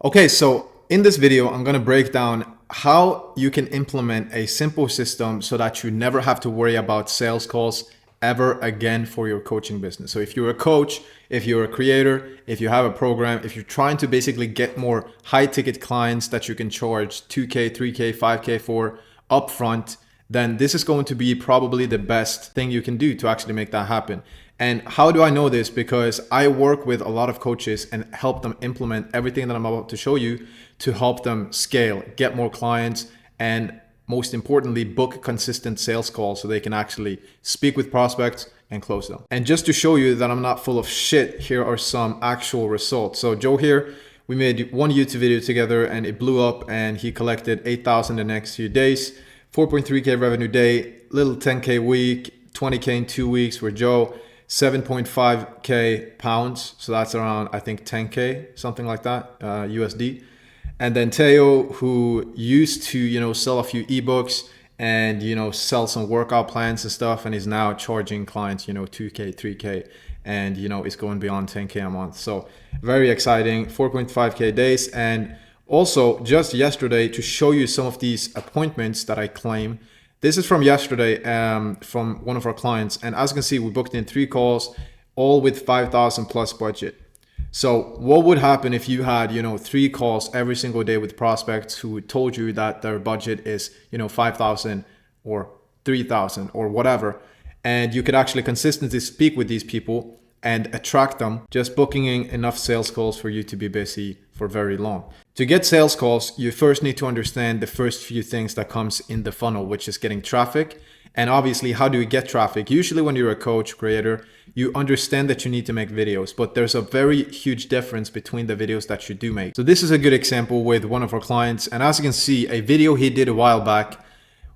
Okay, so in this video, I'm gonna break down how you can implement a simple system so that you never have to worry about sales calls ever again for your coaching business. So if you're a coach, if you're a creator, if you have a program, if you're trying to basically get more high ticket clients that you can charge 2K, 3K, 5K for upfront, then this is going to be probably the best thing you can do to actually make that happen. And how do I know this? Because I work with a lot of coaches and help them implement everything that I'm about to show you to help them scale, get more clients, and most importantly, book consistent sales calls so they can actually speak with prospects and close them. And just to show you that I'm not full of shit, here are some actual results. So Joe here, we made one YouTube video together and it blew up and he collected 8,000 the next few days, 4.3K revenue day, little 10K week, 20K in 2 weeks for Joe. 7.5K pounds. So that's around, I think, 10K, something like that, USD. And then Teo, who used to, sell a few ebooks and, sell some workout plans and stuff, and is now charging clients, 2K, 3K, and, is going beyond 10K a month. So very exciting, 4.5K days. And also just yesterday, to show you some of these appointments that I claim, this is from yesterday from one of our clients. And as you can see, we booked in 3 calls, all with 5,000 plus budget. So what would happen if you had, 3 calls every single day with prospects who told you that their budget is, 5,000 or 3,000 or whatever, and you could actually consistently speak with these people and attract them, just booking in enough sales calls for you to be busy for very long. To get sales calls, you first need to understand the first few things that comes in the funnel, which is getting traffic. And obviously, how do you get traffic? Usually when you're a coach, creator, you understand that you need to make videos, but there's a very huge difference between the videos that you do make. So this is a good example with one of our clients. And as you can see, a video he did a while back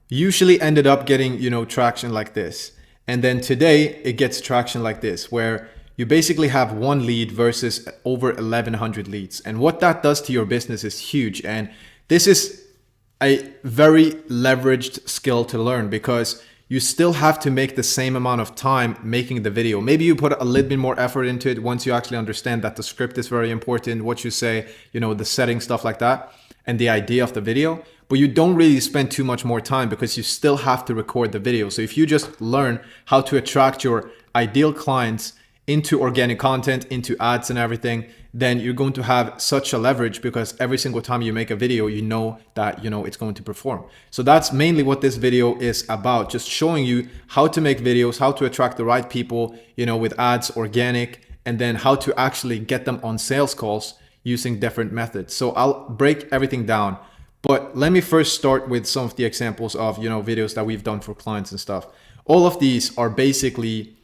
usually ended up getting, traction like this. And then today it gets traction like this, where you basically have 1 lead versus over 1,100 leads. And what that does to your business is huge. And this is a very leveraged skill to learn, because you still have to make the same amount of time making the video. Maybe you put a little bit more effort into it once you actually understand that the script is very important, what you say, the setting, stuff like that, and the idea of the video. But you don't really spend too much more time because you still have to record the video. So if you just learn how to attract your ideal clients into organic content, into ads and everything, then you're going to have such a leverage, because every single time you make a video, you know that, it's going to perform. So that's mainly what this video is about, just showing you how to make videos, how to attract the right people, with ads, organic, and then how to actually get them on sales calls using different methods. So I'll break everything down. But let me first start with some of the examples of, videos that we've done for clients and stuff. All of these are basically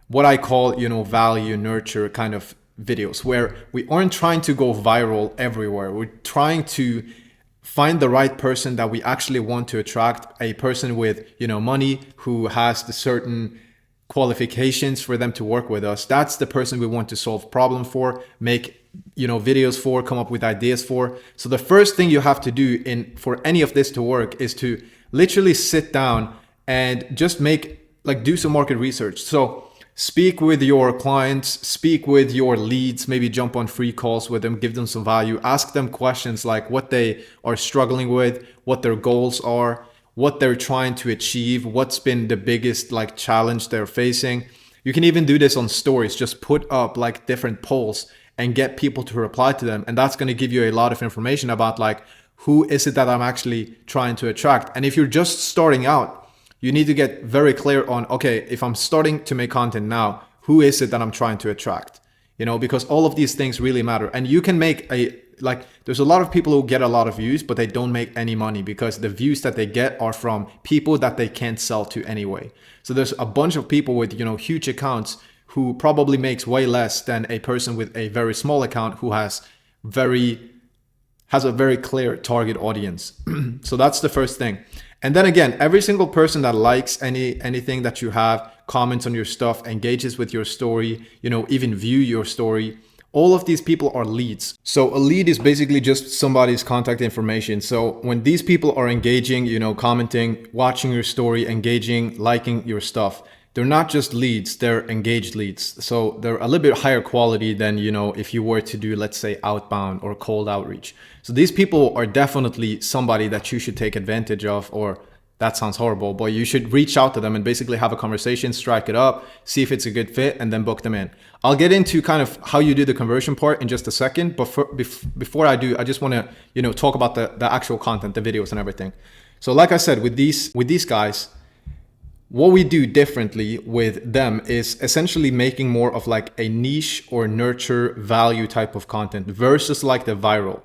what I call, value nurture kind of videos, where we aren't trying to go viral everywhere. We're trying to find the right person that we actually want to attract, a person with, money, who has the certain qualifications for them to work with us. That's the person we want to solve problem for, make videos for, come up with ideas for. So the first thing you have to do for any of this to work is to literally sit down and just do some market research. So speak with your clients, speak with your leads, maybe jump on free calls with them, give them some value, ask them questions like what they are struggling with, what their goals are, what they're trying to achieve, what's been the biggest challenge they're facing. You can even do this on stories, just put up different polls and get people to reply to them. And that's going to give you a lot of information about who is it that I'm actually trying to attract. And if you're just starting out, you need to get very clear on, okay, if I'm starting to make content now, who is it that I'm trying to attract? Because all of these things really matter. And you can make there's a lot of people who get a lot of views, but they don't make any money because the views that they get are from people that they can't sell to anyway. So there's a bunch of people with, huge accounts who probably makes way less than a person with a very small account who has a very clear target audience. So that's the first thing. And then again, every single person that likes anything that you have, comments on your stuff, engages with your story, even view your story, all of these people are leads. So a lead is basically just somebody's contact information. So when these people are engaging, commenting, watching your story, engaging, liking your stuff, they're not just leads, they're engaged leads. So they're a little bit higher quality than, if you were to do, let's say, outbound or cold outreach. So these people are definitely somebody that you should take advantage of, or that sounds horrible, but you should reach out to them and basically have a conversation, strike it up, see if it's a good fit, and then book them in. I'll get into kind of how you do the conversion part in just a second, but before I do, I just want to, talk about the actual content, the videos and everything. So like I said, with these guys, what we do differently with them is essentially making more of like a niche or nurture value type of content versus like the viral.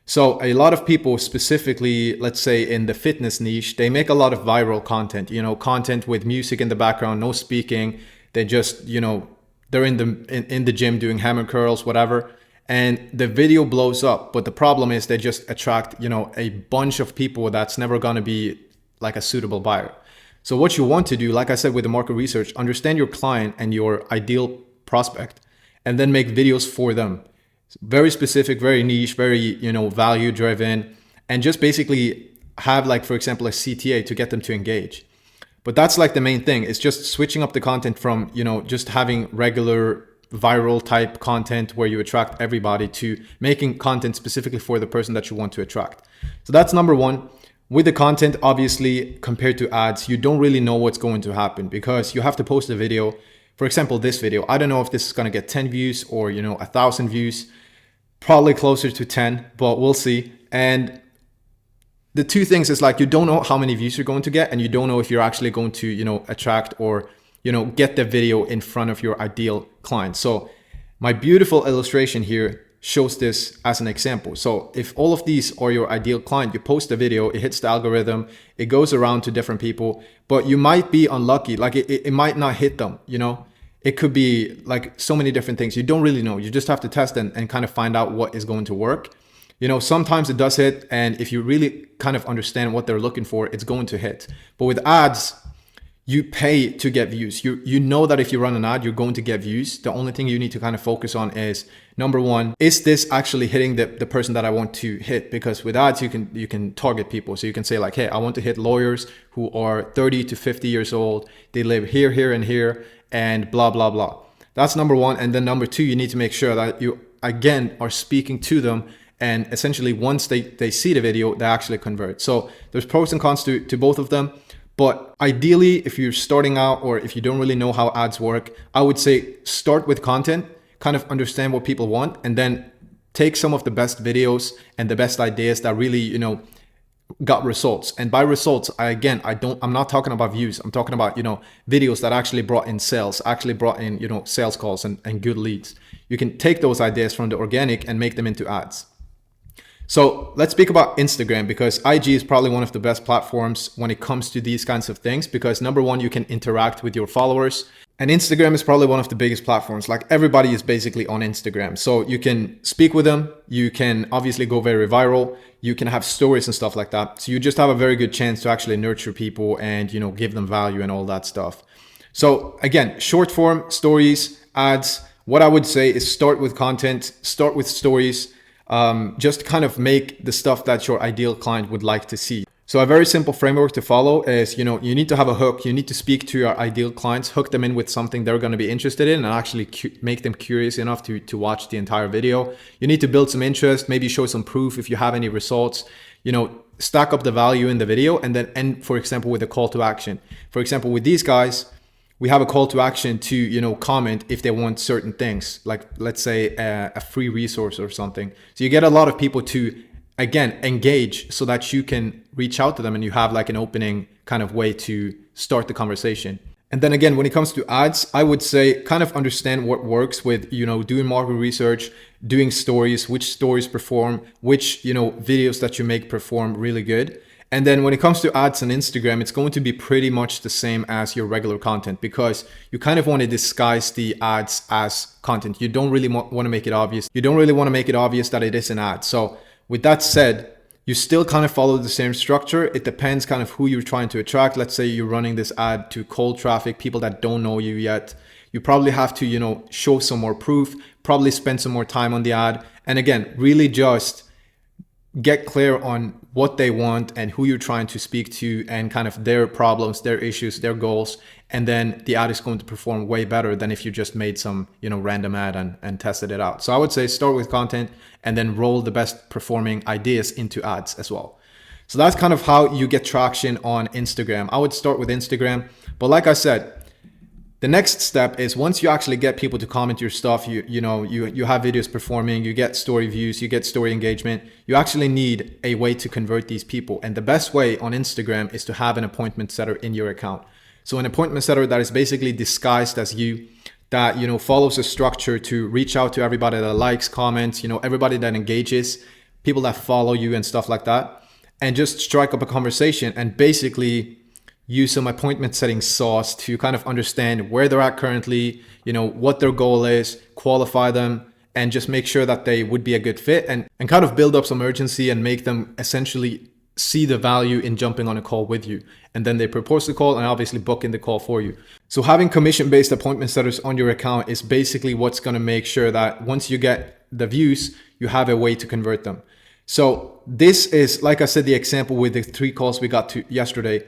So a lot of people, specifically, let's say in the fitness niche, they make a lot of viral content, content with music in the background, no speaking. They just, they're in the gym doing hammer curls, whatever. And the video blows up. But the problem is they just attract, a bunch of people that's never going to be like a suitable buyer. So what you want to do, like I said, with the market research, understand your client and your ideal prospect, and then make videos for them. Very specific, very niche, very, value driven, and just basically have, like, for example, a CTA to get them to engage. But that's like the main thing. It's just switching up the content from, just having regular viral type content where you attract everybody to making content specifically for the person that you want to attract. So that's number one. With the content, obviously, compared to ads, you don't really know what's going to happen because you have to post a video. For example, this video, I don't know if this is going to get 10 views or, 1,000 views. Probably closer to 10, but we'll see. And the two things is like, you don't know how many views you're going to get, and you don't know if you're actually going to, attract or, get the video in front of your ideal client. So my beautiful illustration here shows this as an example. So if all of these are your ideal client, you post a video, it hits the algorithm, it goes around to different people, but you might be unlucky. Like it might not hit them, It could be like so many different things. You don't really know. You just have to test and kind of find out what is going to work. Sometimes it does hit. And if you really kind of understand what they're looking for, it's going to hit. But with ads, you pay to get views. You know that if you run an ad, you're going to get views. The only thing you need to kind of focus on is, number one, is this actually hitting the person that I want to hit? Because with ads, you can target people. So you can say like, hey, I want to hit lawyers who are 30 to 50 years old. They live here, here, and here, and blah, blah, blah. That's number one. And then number two, you need to make sure that you, again, are speaking to them. And essentially, once they see the video, they actually convert. So there's pros and cons to both of them. But ideally, if you're starting out or if you don't really know how ads work, I would say start with content, kind of understand what people want, and then take some of the best videos and the best ideas that really, got results. And by results, I'm not talking about views. I'm talking about, videos that actually brought in sales, actually brought in, sales calls and good leads. You can take those ideas from the organic and make them into ads. So let's speak about Instagram, because IG is probably one of the best platforms when it comes to these kinds of things, because number one, you can interact with your followers, and Instagram is probably one of the biggest platforms. Like everybody is basically on Instagram. So you can speak with them. You can obviously go very viral. You can have stories and stuff like that. So you just have a very good chance to actually nurture people and, give them value and all that stuff. So again, short form, stories, ads. What I would say is start with content, start with stories. Just kind of make the stuff that your ideal client would like to see. So a very simple framework to follow is, you need to have a hook. You need to speak to your ideal clients, hook them in with something they're going to be interested in, and actually make them curious enough to watch the entire video. You need to build some interest, maybe show some proof if you have any results, stack up the value in the video, and then end, for example, with a call to action. For example, with these guys, we have a call to action to, comment if they want certain things, like let's say a free resource or something. So you get a lot of people to, again, engage so that you can reach out to them and you have like an opening kind of way to start the conversation. And then again, when it comes to ads, I would say kind of understand what works with, doing market research, doing stories, which stories perform, which, videos that you make perform really good. And then when it comes to ads on Instagram, it's going to be pretty much the same as your regular content, because you kind of want to disguise the ads as content. You don't really want to make it obvious. You don't really want to make it obvious that it is an ad. So with that said, you still kind of follow the same structure. It depends kind of who you're trying to attract. Let's say you're running this ad to cold traffic, people that don't know you yet. You probably have to, show some more proof, probably spend some more time on the ad. And again, really just get clear on what they want and who you're trying to speak to and kind of their problems, their issues, their goals. And then the ad is going to perform way better than if you just made some, random ad and tested it out. So I would say start with content and then roll the best performing ideas into ads as well. So that's kind of how you get traction on Instagram. I would start with Instagram. But like I said, the next step is once you actually get people to comment your stuff, you have videos performing, you get story views, you get story engagement, you actually need a way to convert these people. And the best way on Instagram is to have an appointment setter in your account. So an appointment setter that is basically disguised as you, that, follows a structure to reach out to everybody that likes, comments, everybody that engages, people that follow you and stuff like that, and just strike up a conversation and basically use some appointment setting sauce to kind of understand where they're at currently, what their goal is, qualify them, and just make sure that they would be a good fit and kind of build up some urgency and make them essentially see the value in jumping on a call with you. And then they propose the call and obviously book in the call for you. So having commission-based appointment setters on your account is basically what's going to make sure that once you get the views, you have a way to convert them. So this is, like I said, the example with the 3 calls we got to yesterday.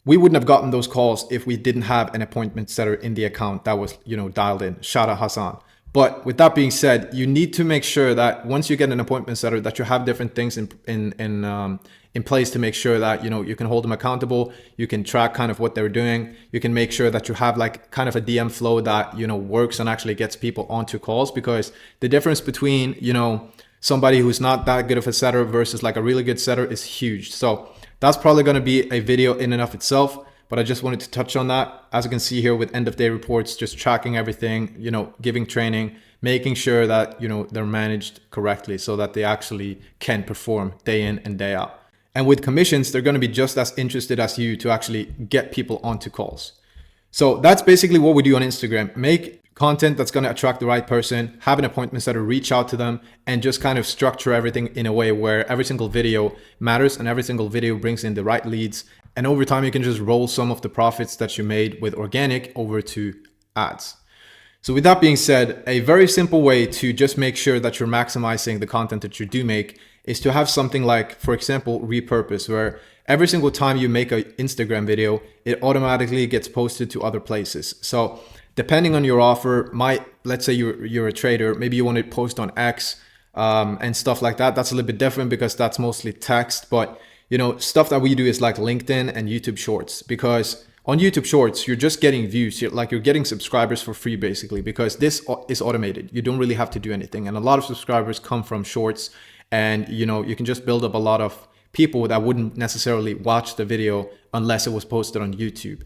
We wouldn't have gotten those calls if we didn't have an appointment setter in the account that was, dialed in. Shout out Hassan. But with that being said, you need to make sure that once you get an appointment setter, that you have different things in place to make sure that, you can hold them accountable. You can track kind of what they're doing. You can make sure that you have like kind of a DM flow that, works and actually gets people onto calls, because the difference between, somebody who's not that good of a setter versus like a really good setter is huge. So that's probably going to be a video in and of itself, but I just wanted to touch on that. As you can see here with end of day reports, just tracking everything, giving training, making sure that, they're managed correctly so that they actually can perform day in and day out. And with commissions, they're going to be just as interested as you to actually get people onto calls. So that's basically what we do on Instagram. Make content that's going to attract the right person, have an appointment setter reach out to them, and just kind of structure everything in a way where every single video matters and every single video brings in the right leads. And over time, you can just roll some of the profits that you made with organic over to ads. So with that being said, a very simple way to just make sure that you're maximizing the content that you do make is to have something like, for example, repurpose, where every single time you make an Instagram video, it automatically gets posted to other places. So depending on your offer, let's say you're a trader, maybe you want to post on X and stuff like that. That's a little bit different because that's mostly text. But stuff that we do is like LinkedIn and YouTube Shorts, because on YouTube Shorts, you're just getting views. You're getting subscribers for free basically, because this is automated. You don't really have to do anything. And a lot of subscribers come from Shorts, and you can just build up a lot of people that wouldn't necessarily watch the video unless it was posted on YouTube.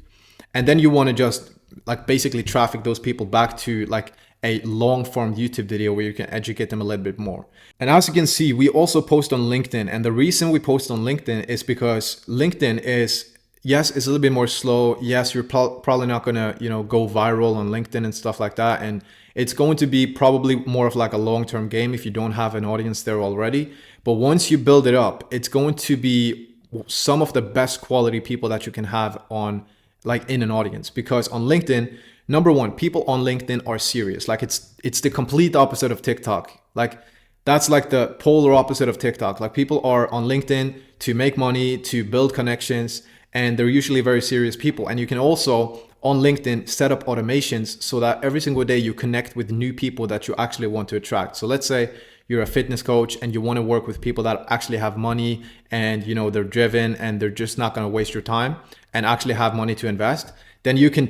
And then you want to just like basically traffic those people back to like a long form YouTube video where you can educate them a little bit more. And as you can see, we also post on LinkedIn. And the reason we post on LinkedIn is because LinkedIn is, yes, it's a little bit more slow. Yes, you're probably not going to, go viral on LinkedIn and stuff like that. And it's going to be probably more of like a long-term game if you don't have an audience there already. But once you build it up, it's going to be some of the best quality people that you can have on like in an audience. Because on LinkedIn, number one, people on LinkedIn are serious. Like it's the complete opposite of TikTok. Like that's like the polar opposite of TikTok. Like people are on LinkedIn to make money, to build connections, and they're usually very serious people. And you can also on LinkedIn set up automations so that every single day you connect with new people that you actually want to attract. So let's say you're a fitness coach and you want to work with people that actually have money and they're driven and they're just not going to waste your time and actually have money to invest. Then you can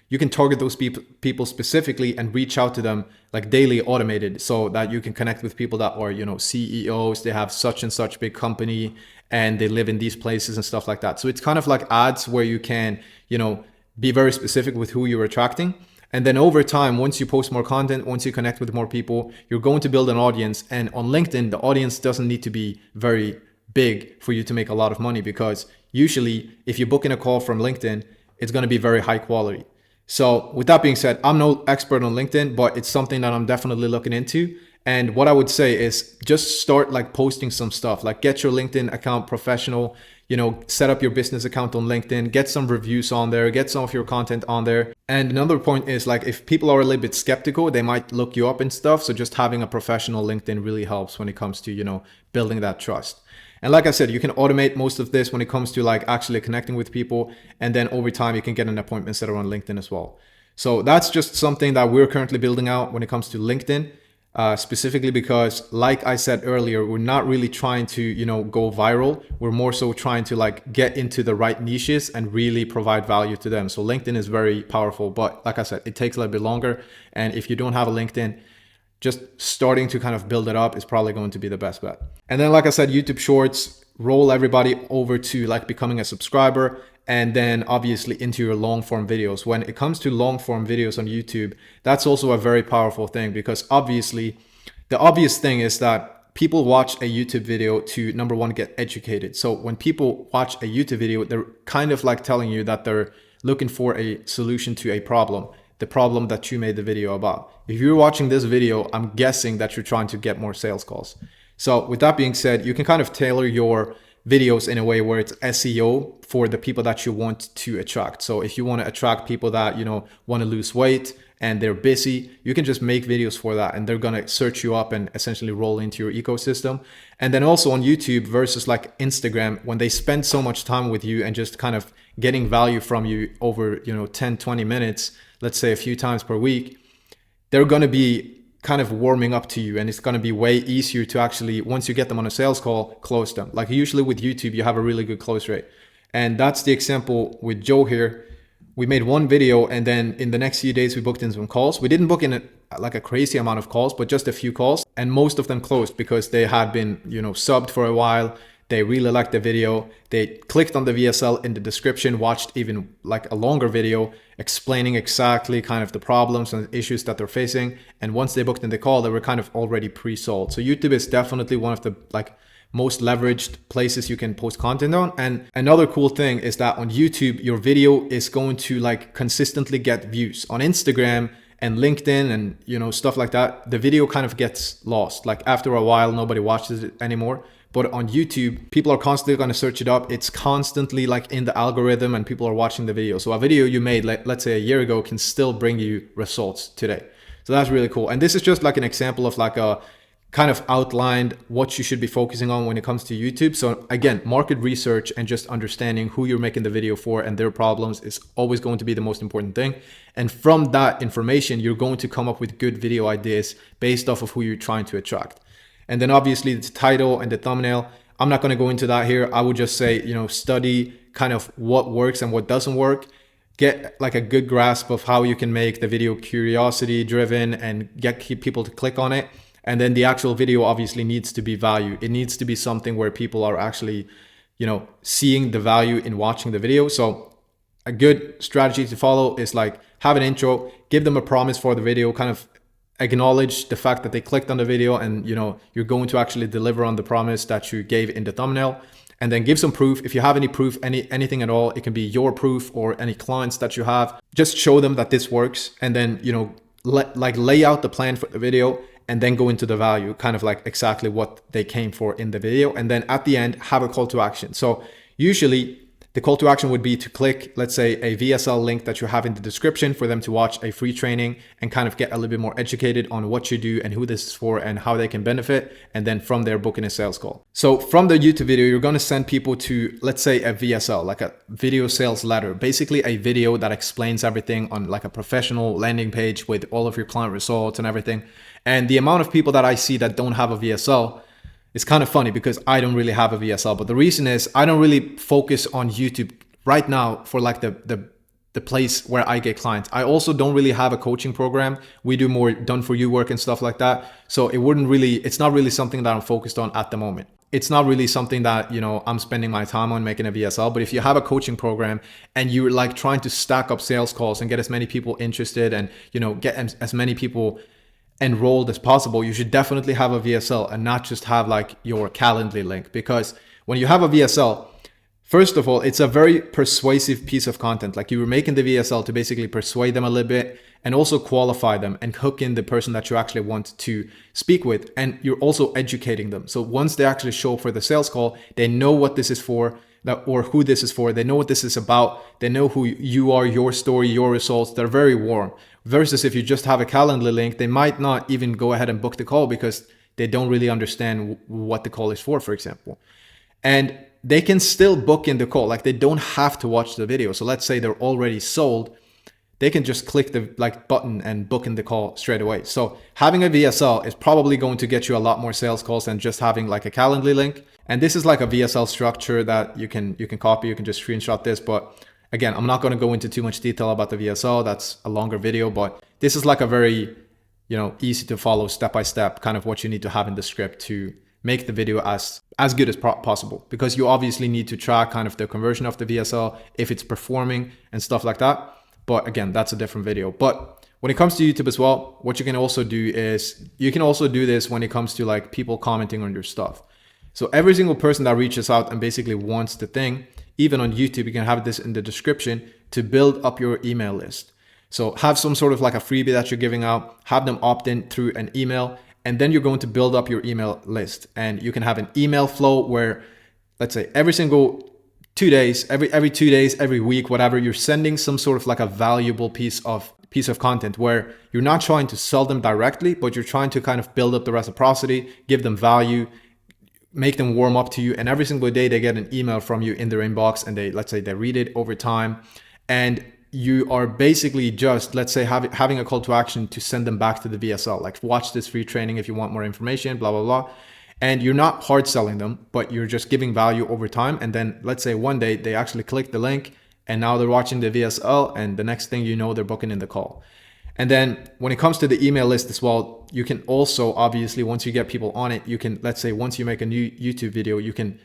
you can target those people specifically and reach out to them like daily automated, so that you can connect with people that are CEOs, they have such and such big company and they live in these places and stuff like that. So it's kind of like ads where you can be very specific with who you're attracting. And then over time, once you post more content, once you connect with more people, you're going to build an audience. And on LinkedIn, the audience doesn't need to be very big for you to make a lot of money, because usually if you book in a call from LinkedIn, it's going to be very high quality. So with that being said, I'm no expert on LinkedIn, but it's something that I'm definitely looking into. And what I would say is just start like posting some stuff, like get your LinkedIn account professional, set up your business account on LinkedIn, get some reviews on there, get some of your content on there. And another point is like, if people are a little bit skeptical, they might look you up and stuff. So just having a professional LinkedIn really helps when it comes to, building that trust. And like I said, you can automate most of this when it comes to like actually connecting with people. And then over time, you can get an appointment set on LinkedIn as well. So that's just something that we're currently building out when it comes to LinkedIn. Specifically because, like I said earlier, we're not really trying to, go viral. We're more so trying to like get into the right niches and really provide value to them. So LinkedIn is very powerful, but like I said, it takes a little bit longer. And if you don't have a LinkedIn, just starting to kind of build it up is probably going to be the best bet. And then, like I said, YouTube Shorts, roll everybody over to like becoming a subscriber, and then obviously into your long form videos. When it comes to long form videos on YouTube, that's also a very powerful thing, because obviously the obvious thing is that people watch a YouTube video to, number one, get educated. So when people watch a YouTube video, they're kind of like telling you that they're looking for a solution to a problem, the problem that you made the video about. If you're watching this video, I'm guessing that you're trying to get more sales calls. So with that being said, you can kind of tailor your videos in a way where it's SEO for the people that you want to attract. So if you want to attract people that, want to lose weight and they're busy, you can just make videos for that, and they're going to search you up and essentially roll into your ecosystem. And then also on YouTube versus like Instagram, when they spend so much time with you and just kind of getting value from you over, 10, 20 minutes, let's say a few times per week, they're going to be kind of warming up to you, and it's going to be way easier to actually, once you get them on a sales call, close them. Like usually with YouTube, you have a really good close rate. And that's the example with Joe here. We made one video, and then in the next few days, we booked in some calls. We didn't book in like a crazy amount of calls, but just a few calls. And most of them closed because they had been, subbed for a while. They really liked the video. They clicked on the VSL in the description, watched even like a longer video explaining exactly kind of the problems and issues that they're facing. And once they booked in the call, they were kind of already pre-sold. So YouTube is definitely one of the like most leveraged places you can post content on. And another cool thing is that on YouTube, your video is going to like consistently get views. On Instagram and LinkedIn and, stuff like that, the video kind of gets lost. Like after a while, nobody watches it anymore. But on YouTube, people are constantly going to search it up. It's constantly like in the algorithm, and people are watching the video. So a video you made, let's say a year ago, can still bring you results today. So that's really cool. And this is just like an example of like a kind of outlined what you should be focusing on when it comes to YouTube. So again, market research and just understanding who you're making the video for and their problems is always going to be the most important thing. And from that information, you're going to come up with good video ideas based off of who you're trying to attract. And then obviously the title and the thumbnail, I'm not going to go into that here. I would just say, study kind of what works and what doesn't work. Get like a good grasp of how you can make the video curiosity driven and keep people to click on it. And then the actual video obviously needs to be value. It needs to be something where people are actually, seeing the value in watching the video. So a good strategy to follow is like have an intro, give them a promise for the video, kind of acknowledge the fact that they clicked on the video, and you're going to actually deliver on the promise that you gave in the thumbnail. And then give some proof. If you have any proof, anything at all, it can be your proof or any clients that you have. Just show them that this works, and then lay out the plan for the video, and then go into the value, kind of like exactly what they came for in the video. And then at the end, have a call to action. So usually the call to action would be to click, let's say, a VSL link that you have in the description for them to watch a free training and kind of get a little bit more educated on what you do and who this is for and how they can benefit. And then from there, booking a sales call. So from the YouTube video, you're going to send people to, let's say, a VSL, like a video sales letter, basically a video that explains everything on like a professional landing page with all of your client results and everything. And the amount of people that I see that don't have a VSL, it's kind of funny because I don't really have a VSL, but the reason is I don't really focus on YouTube right now for like the place where I get clients. I also don't really have a coaching program. We do more done for you work and stuff like that. So it's not really something that I'm focused on at the moment. It's not really something that, I'm spending my time on making a VSL. But if you have a coaching program and you're like trying to stack up sales calls and get as many people interested and, get as many people enrolled as possible, you should definitely have a VSL and not just have like your Calendly link. Because when you have a VSL, first of all, it's a very persuasive piece of content. Like you were making the VSL to basically persuade them a little bit and also qualify them and hook in the person that you actually want to speak with. And you're also educating them. So once they actually show up for the sales call, they know what this is for, or who this is for. They know what this is about. They know who you are, your story, your results. They're very warm. Versus if you just have a Calendly link, they might not even go ahead and book the call because they don't really understand what the call is for example. And they can still book in the call. Like, they don't have to watch the video. So let's say they're already sold. They can just click the button and book in the call straight away. So having a VSL is probably going to get you a lot more sales calls than just having like a Calendly link. And this is like a VSL structure that you can copy. You can just screenshot this. But again, I'm not going to go into too much detail about the VSL. That's a longer video. But this is like a very, easy to follow step-by-step kind of what you need to have in the script to make the video as good as possible, because you obviously need to track kind of the conversion of the VSL, if it's performing and stuff like that. But again, that's a different video. But when it comes to YouTube as well, what you can also do is you can also do this when it comes to like people commenting on your stuff. So every single person that reaches out and basically wants the thing, even on YouTube, you can have this in the description to build up your email list. So have some sort of like a freebie that you're giving out, have them opt in through an email, and then you're going to build up your email list. And you can have an email flow where, let's say, every single 2 days, every 2 days, every week, whatever, you're sending some sort of like a valuable piece of content where you're not trying to sell them directly, but you're trying to kind of build up the reciprocity, give them value, make them warm up to you. And every single day they get an email from you in their inbox, and let's say they read it over time. And you are basically just, let's say, having a call to action to send them back to the VSL, like watch this free training if you want more information, blah, blah, blah. And you're not hard selling them, but you're just giving value over time. And then let's say one day they actually click the link and now they're watching the VSL, and the next thing you know, they're booking in the call. And then when it comes to the email list as well, you can also, obviously, once you get people on it, you can, let's say, once you make a new YouTube video, you can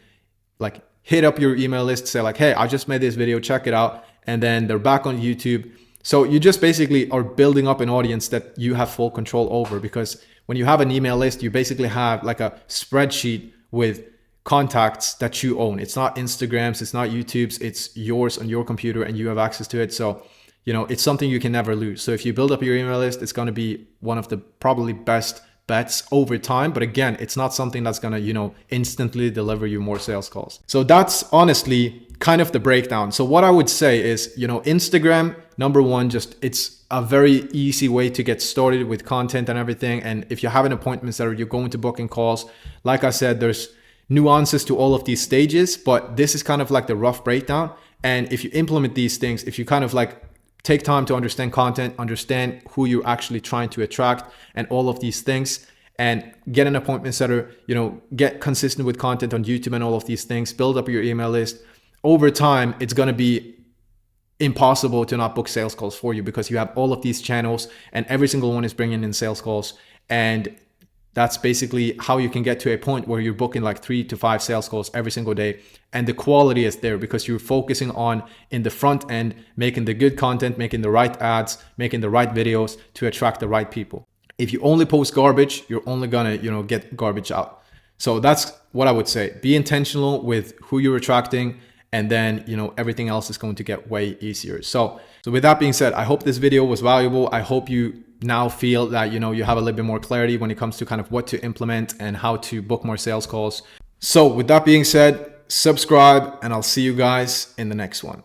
like hit up your email list, say like, hey, I just made this video, check it out. And then they're back on YouTube. So you just basically are building up an audience that you have full control over, because when you have an email list, you basically have like a spreadsheet with contacts that you own. It's not Instagram's, it's not YouTube's, it's yours on your computer and you have access to it. So, it's something you can never lose. So if you build up your email list, it's going to be one of the probably best bets over time. But again, it's not something that's going to, instantly deliver you more sales calls. So that's honestly kind of the breakdown. So what I would say is, Instagram, number one, it's a very easy way to get started with content and everything. And if you have an appointment setter, you're going to book in calls. Like I said, there's nuances to all of these stages, but this is kind of like the rough breakdown. And if you implement these things, if you kind of like take time to understand content, understand who you're actually trying to attract and all of these things, and get an appointment setter, get consistent with content on YouTube and all of these things, build up your email list. Over time, it's going to be impossible to not book sales calls for you, because you have all of these channels and every single one is bringing in sales calls. And that's basically how you can get to a point where you're booking like 3 to 5 sales calls every single day. And the quality is there because you're focusing on, in the front end, making the good content, making the right ads, making the right videos to attract the right people. If you only post garbage, you're only gonna, get garbage out. So that's what I would say. Be intentional with who you're attracting, and then, everything else is going to get way easier. So with that being said, I hope this video was valuable. I hope you now feel that, you have a little bit more clarity when it comes to kind of what to implement and how to book more sales calls. So with that being said, subscribe, and I'll see you guys in the next one.